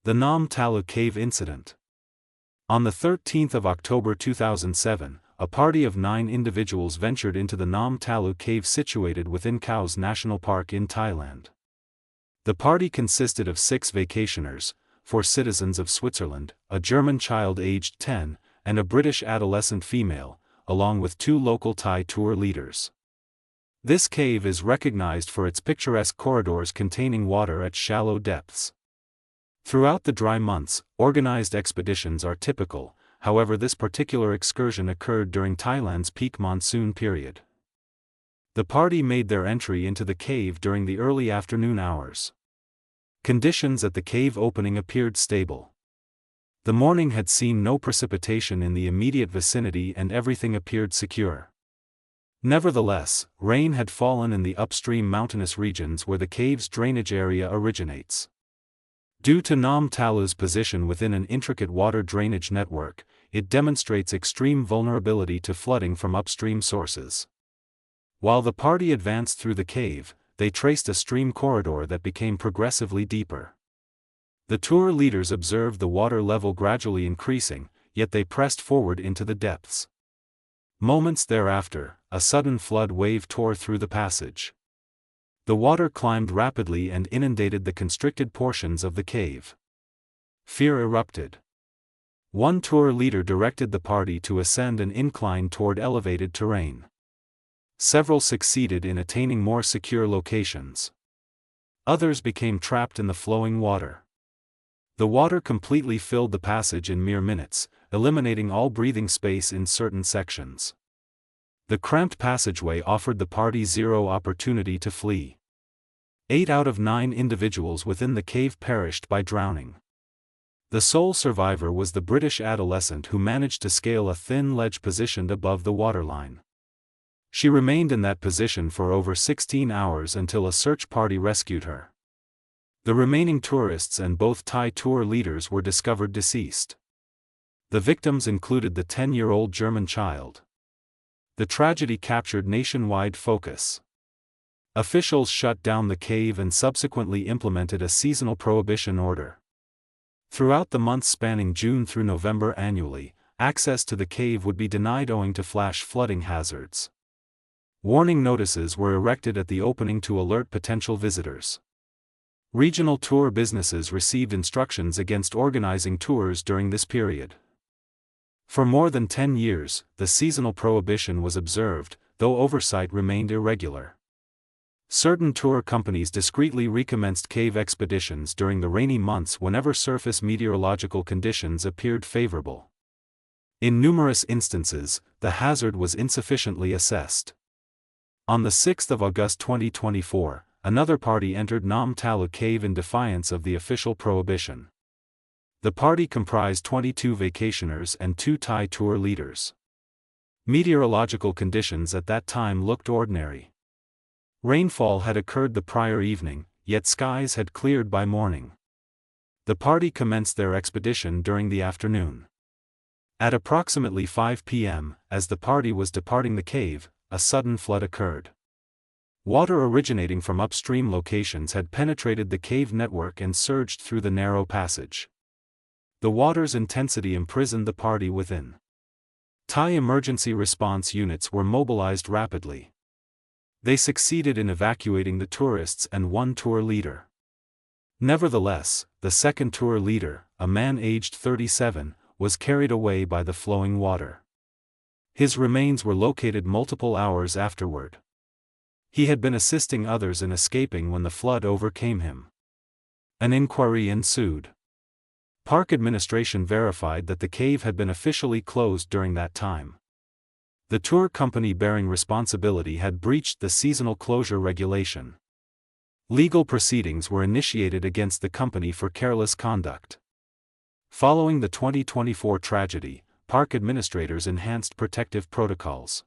The Nam Talu Cave Incident. On the 13th of October 2007, a party of 9 individuals ventured into the Nam Talu Cave situated within Khao National Park in Thailand. The party consisted of 6 vacationers, 4 citizens of Switzerland, a German child aged 10, and a British adolescent female, along with 2 local Thai tour leaders. This cave is recognized for its picturesque corridors containing water at shallow depths. Throughout the dry months, organized expeditions are typical, however this particular excursion occurred during Thailand's peak monsoon period. The party made their entry into the cave during the early afternoon hours. Conditions at the cave opening appeared stable. The morning had seen no precipitation in the immediate vicinity and everything appeared secure. Nevertheless, rain had fallen in the upstream mountainous regions where the cave's drainage area originates. Due to Nam Talu's position within an intricate water drainage network, it demonstrates extreme vulnerability to flooding from upstream sources. While the party advanced through the cave, they traced a stream corridor that became progressively deeper. The tour leaders observed the water level gradually increasing, yet they pressed forward into the depths. Moments thereafter, a sudden flood wave tore through the passage. The water climbed rapidly and inundated the constricted portions of the cave. Fear erupted. One tour leader directed the party to ascend an incline toward elevated terrain. Several succeeded in attaining more secure locations. Others became trapped in the flowing water. The water completely filled the passage in mere minutes, eliminating all breathing space in certain sections. The cramped passageway offered the party zero opportunity to flee. 8 out of 9 individuals within the cave perished by drowning. The sole survivor was the British adolescent who managed to scale a thin ledge positioned above the waterline. She remained in that position for over 16 hours until a search party rescued her. The remaining tourists and both Thai tour leaders were discovered deceased. The victims included the 10-year-old German child. The tragedy captured nationwide focus. Officials shut down the cave and subsequently implemented a seasonal prohibition order. Throughout the months spanning June through November annually, access to the cave would be denied owing to flash flooding hazards. Warning notices were erected at the opening to alert potential visitors. Regional tour businesses received instructions against organizing tours during this period. For more than 10 years, the seasonal prohibition was observed, though oversight remained irregular. Certain tour companies discreetly recommenced cave expeditions during the rainy months whenever surface meteorological conditions appeared favorable. In numerous instances, the hazard was insufficiently assessed. On the 6th of August 2024, another party entered Nam Talu Cave in defiance of the official prohibition. The party comprised 22 vacationers and 2 Thai tour leaders. Meteorological conditions at that time looked ordinary. Rainfall had occurred the prior evening, yet skies had cleared by morning. The party commenced their expedition during the afternoon. At approximately 5 p.m., as the party was departing the cave, a sudden flood occurred. Water originating from upstream locations had penetrated the cave network and surged through the narrow passage. The water's intensity imprisoned the party within. Thai emergency response units were mobilized rapidly. They succeeded in evacuating the tourists and 1 tour leader. Nevertheless, the second tour leader, a man aged 37, was carried away by the flowing water. His remains were located multiple hours afterward. He had been assisting others in escaping when the flood overcame him. An inquiry ensued. Park administration verified that the cave had been officially closed during that time. The tour company bearing responsibility had breached the seasonal closure regulation. Legal proceedings were initiated against the company for careless conduct. Following the 2024 tragedy, park administrators enhanced protective protocols.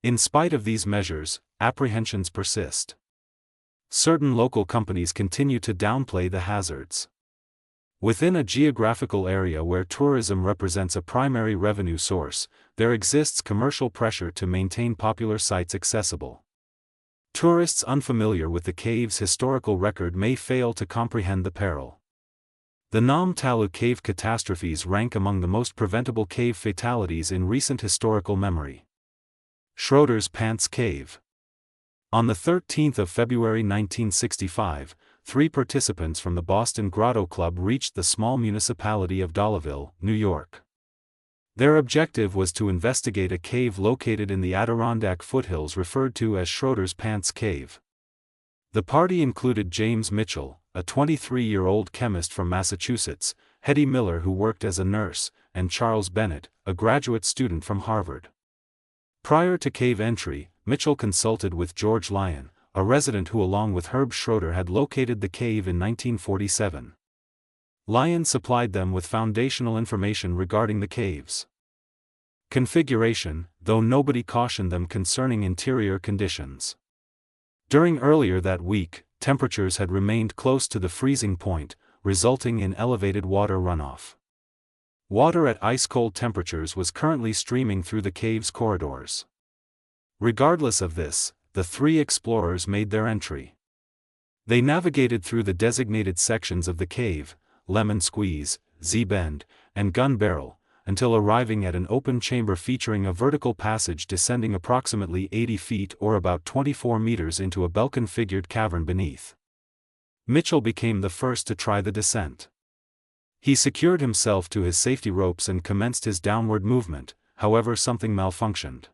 In spite of these measures, apprehensions persist. Certain local companies continue to downplay the hazards. Within a geographical area where tourism represents a primary revenue source, there exists commercial pressure to maintain popular sites accessible. Tourists unfamiliar with the cave's historical record may fail to comprehend the peril. The Nam Talu cave catastrophes rank among the most preventable cave fatalities in recent historical memory. Schroeder's Pants Cave. On the 13th of February 1965, 3 participants from the Boston Grotto Club reached the small municipality of Dollarville, New York. Their objective was to investigate a cave located in the Adirondack foothills referred to as Schroeder's Pants Cave. The party included James Mitchell, a 23-year-old chemist from Massachusetts, Hetty Miller, who worked as a nurse, and Charles Bennett, a graduate student from Harvard. Prior to cave entry, Mitchell consulted with George Lyon, a resident who along with Herb Schroeder had located the cave in 1947. Lyon supplied them with foundational information regarding the cave's configuration, though nobody cautioned them concerning interior conditions. During earlier that week, temperatures had remained close to the freezing point, resulting in elevated water runoff. Water at ice-cold temperatures was currently streaming through the cave's corridors. Regardless of this, the 3 explorers made their entry. They navigated through the designated sections of the cave, Lemon Squeeze, Z-Bend, and Gun Barrel, until arriving at an open chamber featuring a vertical passage descending approximately 80 feet or about 24 meters into a balcony-figured cavern beneath. Mitchell became the first to try the descent. He secured himself to his safety ropes and commenced his downward movement, however something malfunctioned.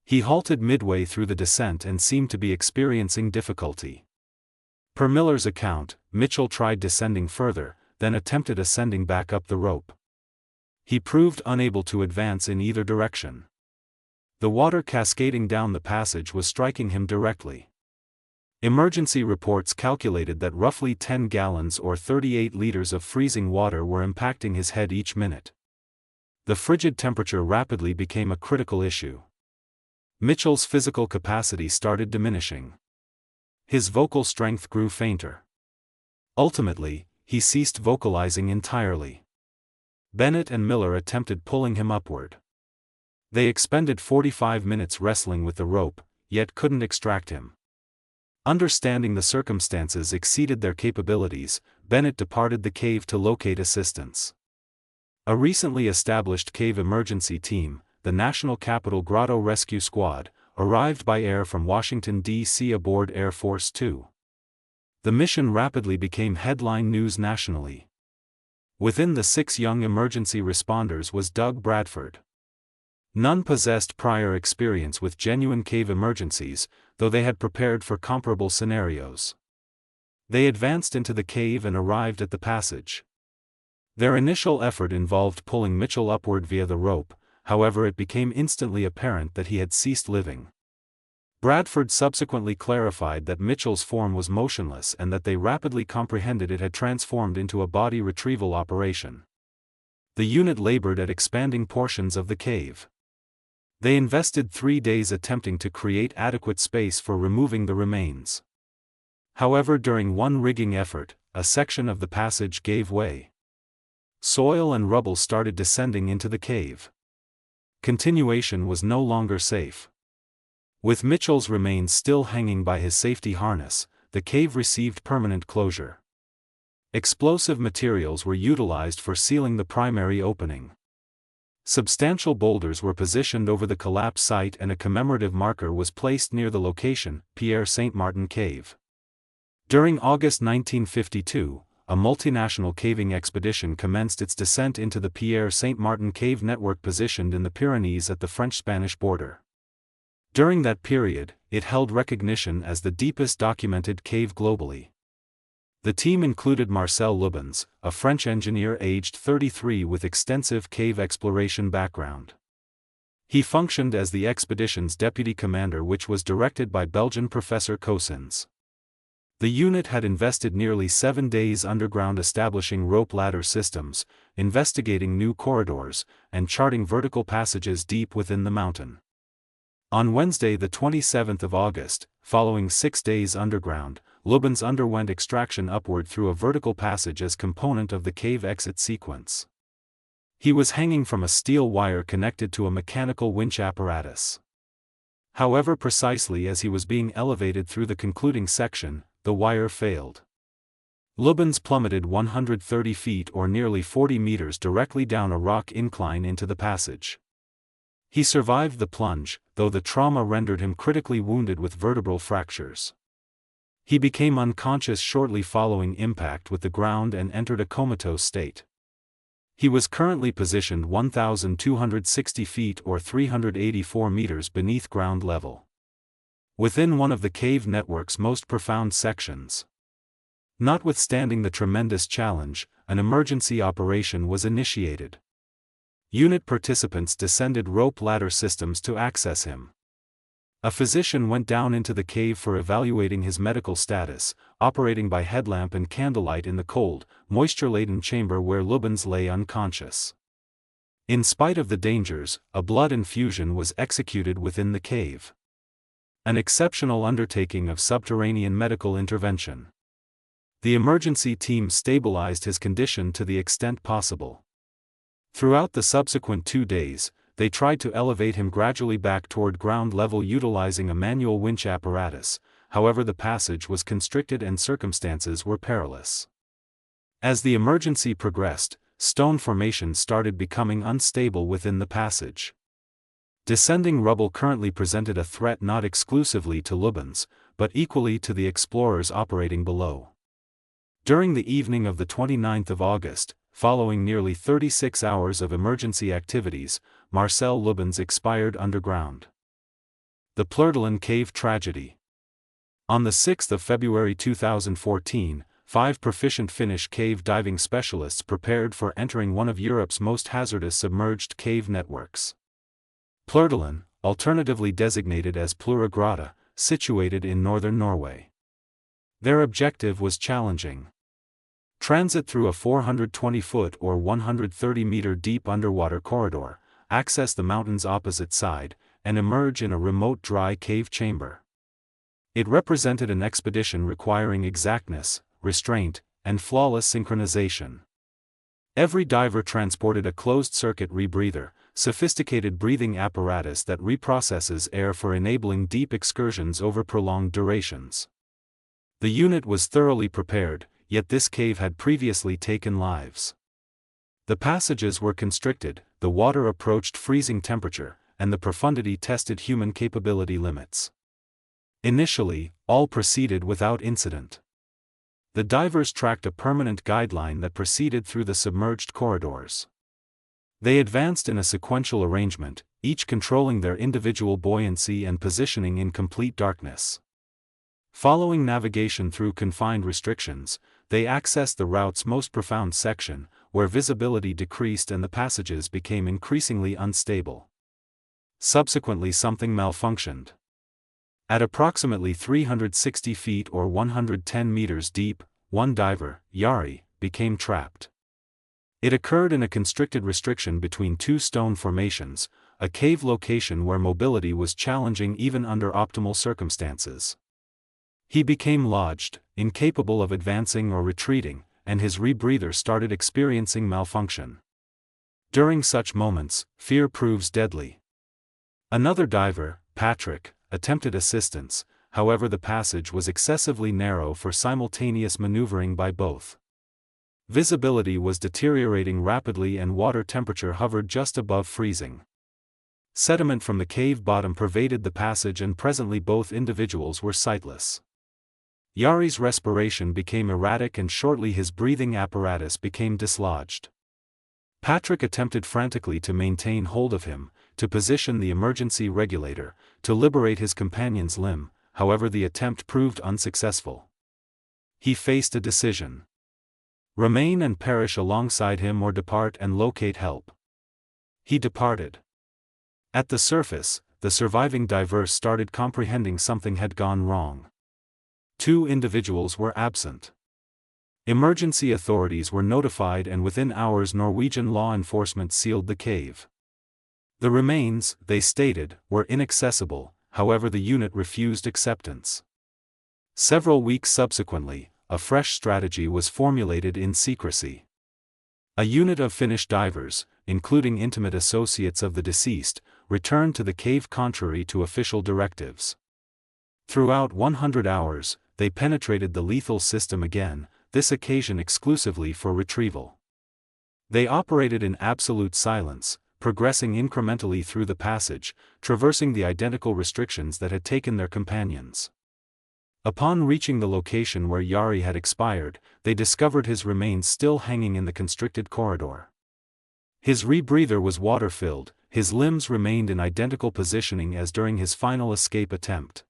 He halted midway through the descent and seemed to be experiencing difficulty. Per Miller's account, Mitchell tried descending further, then attempted ascending back up the rope. He proved unable to advance in either direction. The water cascading down the passage was striking him directly. Emergency reports calculated that roughly 10 gallons or 38 liters of freezing water were impacting his head each minute. The frigid temperature rapidly became a critical issue. Mitchell's physical capacity started diminishing. His vocal strength grew fainter. Ultimately, he ceased vocalizing entirely. Bennett and Miller attempted pulling him upward. They expended 45 minutes wrestling with the rope, yet couldn't extract him. Understanding the circumstances exceeded their capabilities, Bennett departed the cave to locate assistance. A recently established cave emergency team, the National Capital Grotto Rescue Squad, arrived by air from Washington, D.C. aboard Air Force 2. The mission rapidly became headline news nationally. Within the 6 young emergency responders was Doug Bradford. None possessed prior experience with genuine cave emergencies, though they had prepared for comparable scenarios. They advanced into the cave and arrived at the passage. Their initial effort involved pulling Mitchell upward via the rope, however it became instantly apparent that he had ceased living. Bradford subsequently clarified that Mitchell's form was motionless and that they rapidly comprehended it had transformed into a body retrieval operation. The unit labored at expanding portions of the cave. They invested 3 days attempting to create adequate space for removing the remains. However, during one rigging effort, a section of the passage gave way. Soil and rubble started descending into the cave. Continuation was no longer safe. With Mitchell's remains still hanging by his safety harness, the cave received permanent closure. Explosive materials were utilized for sealing the primary opening. Substantial boulders were positioned over the collapse site and a commemorative marker was placed near the location, Pierre Saint Martin Cave. During August 1952, a multinational caving expedition commenced its descent into the Pierre Saint Martin Cave network positioned in the Pyrenees at the French-Spanish border. During that period, it held recognition as the deepest documented cave globally. The team included Marcel Lubens, a French engineer aged 33 with extensive cave exploration background. He functioned as the expedition's deputy commander, which was directed by Belgian Professor Cousins. The unit had invested nearly 7 days underground establishing rope ladder systems, investigating new corridors, and charting vertical passages deep within the mountain. On Wednesday the 27th of August, following 6 days underground, Lubens underwent extraction upward through a vertical passage as component of the cave exit sequence. He was hanging from a steel wire connected to a mechanical winch apparatus. However, precisely as he was being elevated through the concluding section, the wire failed. Lubins plummeted 130 feet or nearly 40 meters directly down a rock incline into the passage. He survived the plunge, though the trauma rendered him critically wounded with vertebral fractures. He became unconscious shortly following impact with the ground and entered a comatose state. He was currently positioned 1,260 feet or 384 meters beneath ground level, within one of the cave network's most profound sections. Notwithstanding the tremendous challenge, an emergency operation was initiated. Unit participants descended rope ladder systems to access him. A physician went down into the cave for evaluating his medical status, operating by headlamp and candlelight in the cold, moisture-laden chamber where Lubins lay unconscious. In spite of the dangers, a blood infusion was executed within the cave. An exceptional undertaking of subterranean medical intervention. The emergency team stabilized his condition to the extent possible. Throughout the subsequent 2 days, they tried to elevate him gradually back toward ground level utilizing a manual winch apparatus, however the passage was constricted and circumstances were perilous. As the emergency progressed, stone formations started becoming unstable within the passage. Descending rubble currently presented a threat not exclusively to Lubins, but equally to the explorers operating below. During the evening of the 29th of August, following nearly 36 hours of emergency activities, Marcel Lubins expired underground. The Plurdelin Cave Tragedy. On the 6th of February 2014, 5 proficient Finnish cave diving specialists prepared for entering one of Europe's most hazardous submerged cave networks. Plurdelin, alternatively designated as Pluragrata, situated in northern Norway. Their objective was challenging. Transit through a 420-foot or 130-meter deep underwater corridor, access the mountain's opposite side, and emerge in a remote dry cave chamber. It represented an expedition requiring exactness, restraint, and flawless synchronization. Every diver transported a closed-circuit rebreather, sophisticated breathing apparatus that reprocesses air for enabling deep excursions over prolonged durations. The unit was thoroughly prepared, yet this cave had previously taken lives. The passages were constricted, the water approached freezing temperature, and the profundity tested human capability limits. Initially, all proceeded without incident. The divers tracked a permanent guideline that proceeded through the submerged corridors. They advanced in a sequential arrangement, each controlling their individual buoyancy and positioning in complete darkness. Following navigation through confined restrictions, they accessed the route's most profound section, where visibility decreased and the passages became increasingly unstable. Subsequently something malfunctioned. At approximately 360 feet or 110 meters deep, one diver, Jari, became trapped. It occurred in a constricted restriction between 2 stone formations, a cave location where mobility was challenging even under optimal circumstances. He became lodged, incapable of advancing or retreating, and his rebreather started experiencing malfunction. During such moments, fear proves deadly. Another diver, Patrick, attempted assistance, however the passage was excessively narrow for simultaneous maneuvering by both. Visibility was deteriorating rapidly and water temperature hovered just above freezing. Sediment from the cave bottom pervaded the passage and presently both individuals were sightless. Jari's respiration became erratic and shortly his breathing apparatus became dislodged. Patrick attempted frantically to maintain hold of him, to position the emergency regulator, to liberate his companion's limb, however the attempt proved unsuccessful. He faced a decision. Remain and perish alongside him or depart and locate help. He departed. At the surface, the surviving divers started comprehending something had gone wrong. 2 individuals were absent. Emergency authorities were notified and within hours Norwegian law enforcement sealed the cave. The remains, they stated, were inaccessible, however the unit refused acceptance. Several weeks subsequently, a fresh strategy was formulated in secrecy. A unit of Finnish divers, including intimate associates of the deceased, returned to the cave contrary to official directives. Throughout 100 hours, they penetrated the lethal system again, this occasion exclusively for retrieval. They operated in absolute silence, progressing incrementally through the passage, traversing the identical restrictions that had taken their companions. Upon reaching the location where Yari had expired, they discovered his remains still hanging in the constricted corridor. His rebreather was water-filled, his limbs remained in identical positioning as during his final escape attempt.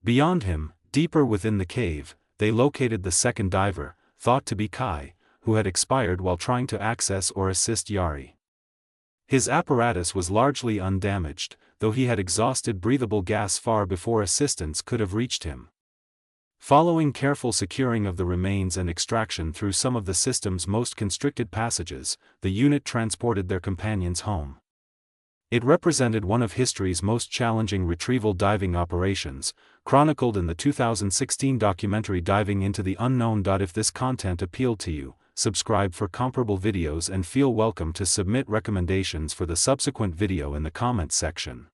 Beyond him, deeper within the cave, they located the second diver, thought to be Kai, who had expired while trying to access or assist Yari. His apparatus was largely undamaged, though he had exhausted breathable gas far before assistance could have reached him. Following careful securing of the remains and extraction through some of the system's most constricted passages, the unit transported their companions home. It represented one of history's most challenging retrieval diving operations, chronicled in the 2016 documentary Diving into the Unknown. If this content appealed to you, subscribe for comparable videos and feel welcome to submit recommendations for the subsequent video in the comments section.